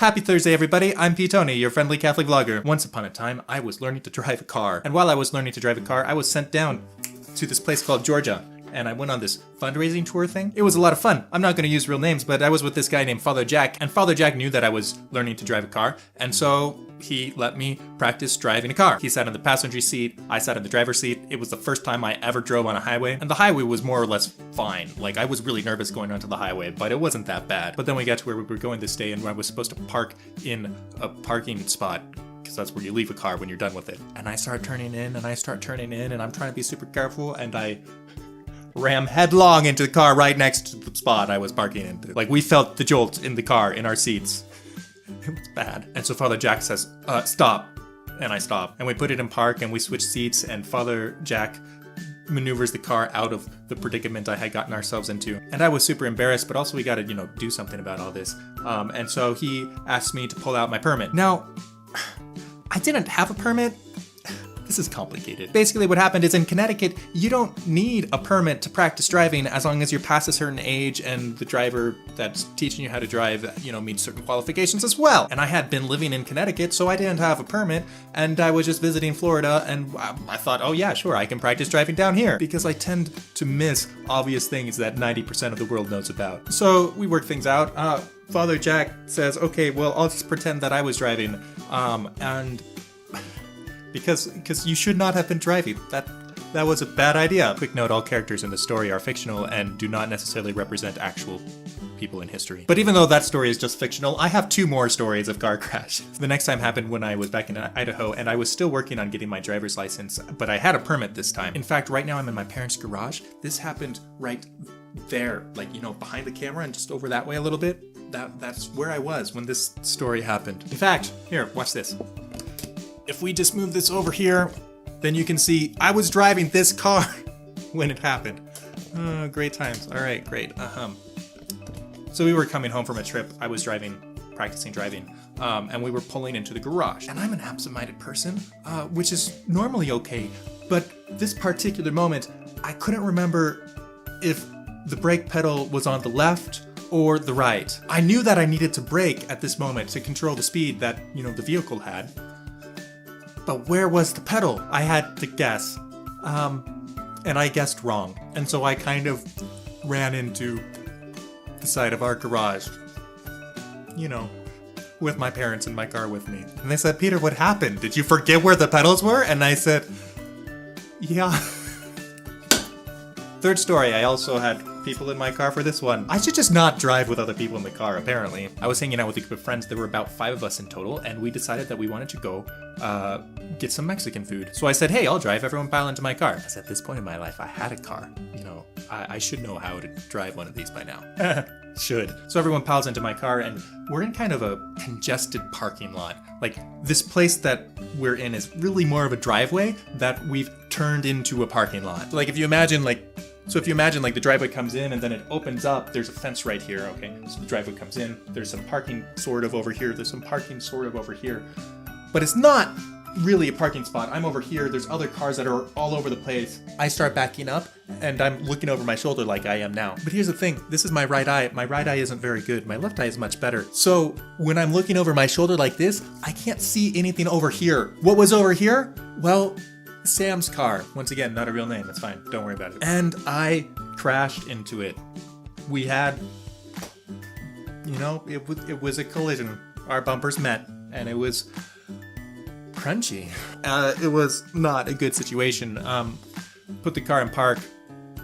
Happy Thursday, everybody. I'm Ptony, your friendly Catholic vlogger. Once upon a time, I was learning to drive a car. And while I was learning to drive a car, I was sent down to this place called Georgia. And I went on this fundraising tour thing. It was a lot of fun. I'm not going to use real names, but I was with this guy named Father Jack. And Father Jack knew that I was learning to drive a car. And so he let me practice driving a car. He sat in the passenger seat. I sat in the driver's seat. It was the first time I ever drove on a highway. And the highway was more or less fine. Like, I was really nervous going onto the highway, but it wasn't that bad. But then we got to where we were going this day, and I was supposed to park in a parking spot, because that's where you leave a car when you're done with it. And I start turning in, and I'm trying to be super careful, and I ram headlong into the car right next to the spot I was parking into. Like, we felt the jolt in the car, in our seats. It was bad. And so Father Jack says, stop. And I stop. And we put it in park, and we switch seats, and Father Jack maneuvers the car out of the predicament I had gotten ourselves into. And I was super embarrassed, but also we gotta, do something about all this. And so he asked me to pull out my permit. Now, I didn't have a permit. This is complicated. Basically what happened is in Connecticut, you don't need a permit to practice driving as long as you're past a certain age and the driver that's teaching you how to drive, meets certain qualifications as well. And I had been living in Connecticut, so I didn't have a permit, and I was just visiting Florida, and I thought, oh yeah, sure, I can practice driving down here, because I tend to miss obvious things that 90% of the world knows about. So we worked things out. Father Jack says, okay, well, I'll just pretend that I was driving, and because you should not have been driving. That was a bad idea. Quick note, all characters in the story are fictional and do not necessarily represent actual people in history. But even though that story is just fictional, I have 2 more stories of car crashes. The next time happened when I was back in Idaho, and I was still working on getting my driver's license, but I had a permit this time. In fact, right now I'm in my parents' garage. This happened right there, behind the camera and just over that way a little bit. That's where I was when this story happened. In fact, here, watch this. If we just move this over here, then you can see I was driving this car when it happened. Great times. All right, great. So we were coming home from a trip. I was practicing driving, and we were pulling into the garage. And I'm an absent-minded person, which is normally okay. But this particular moment, I couldn't remember if the brake pedal was on the left or the right. I knew that I needed to brake at this moment to control the speed that, the vehicle had. But where was the pedal? I had to guess. And I guessed wrong. And so I kind of ran into the side of our garage, with my parents in my car with me. And they said, Peter, what happened? Did you forget where the pedals were? And I said, yeah. Third story, I also had people in my car for this one. I should just not drive with other people in the car, apparently. I was hanging out with a group of friends. There were about 5 of us in total, and we decided that we wanted to go get some Mexican food. So I said, hey, I'll drive. Everyone pile into my car. Because at this point in my life, I had a car. I should know how to drive one of these by now. Should. So everyone piles into my car, and we're in kind of a congested parking lot. Like, this place that we're in is really more of a driveway that we've turned into a parking lot. Like, if you imagine, the driveway comes in and then it opens up, there's a fence right here, okay? So the driveway comes in, there's some parking sort of over here, there's some parking sort of over here. But it's not really a parking spot. I'm over here, there's other cars that are all over the place. I start backing up, and I'm looking over my shoulder like I am now. But here's the thing, this is my right eye. My right eye isn't very good. My left eye is much better. So when I'm looking over my shoulder like this, I can't see anything over here. What was over here? Well, Sam's car. Once again, not a real name. It's fine. Don't worry about it. And I crashed into it. We had, it was a collision. Our bumpers met, and it was crunchy. It was not a good situation. Put the car in park,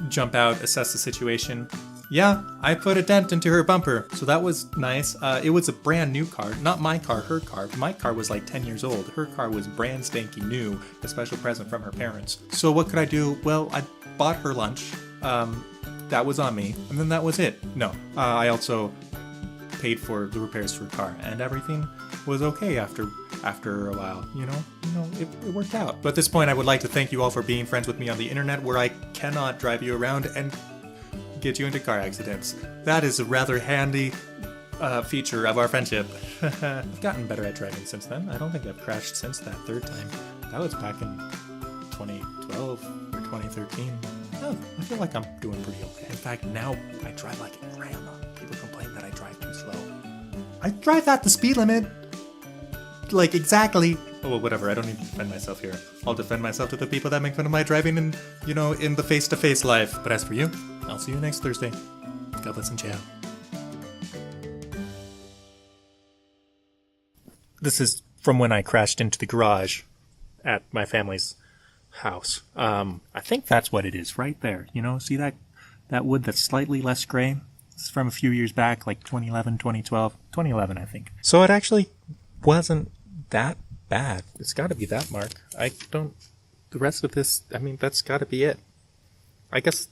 jump out, assess the situation. Yeah, I put a dent into her bumper, so that was nice. It was a brand new car, not my car, her car. My car was like 10 years old. Her car was brand spanking new, a special present from her parents. So what could I do? Well, I bought her lunch. That was on me, and then that was it. No, I also paid for the repairs to her car, and everything was okay after a while. It worked out. But at this point, I would like to thank you all for being friends with me on the internet, where I cannot drive you around and get you into car accidents. That is a rather handy feature of our friendship. I've gotten better at driving since then. I don't think I've crashed since that third time. That was back in 2012 or 2013. Oh, I feel like I'm doing pretty okay. In fact, now I drive like a grandma. People complain that I drive too slow. I drive at the speed limit. Like, exactly. Oh, well, whatever. I don't need to defend myself here. I'll defend myself to the people that make fun of my driving in, in the face-to-face life. But as for you, I'll see you next Thursday. God bless and ciao. This is from when I crashed into the garage at my family's house. I think that's what it is right there. See that wood that's slightly less gray? This is from a few years back, like 2011, 2012, 2011, I think. So it actually wasn't that bad. It's got to be that mark. The rest of this, that's got to be it. I guess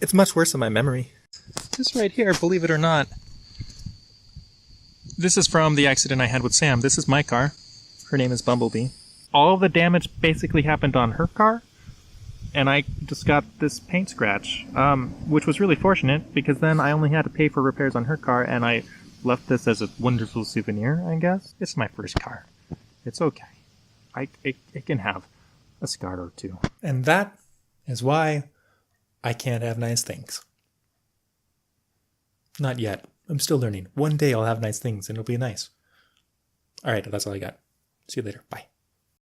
it's much worse in my memory. This right here, believe it or not, this is from the accident I had with Sam. This is my car. Her name is Bumblebee. All the damage basically happened on her car, and I just got this paint scratch, which was really fortunate, because then I only had to pay for repairs on her car, and I left this as a wonderful souvenir, I guess. It's my first car. It's okay. It can have a scar or two. And that is why I can't have nice things. Not yet. I'm still learning. One day I'll have nice things, and it'll be nice. All right, that's all I got. See you later. Bye.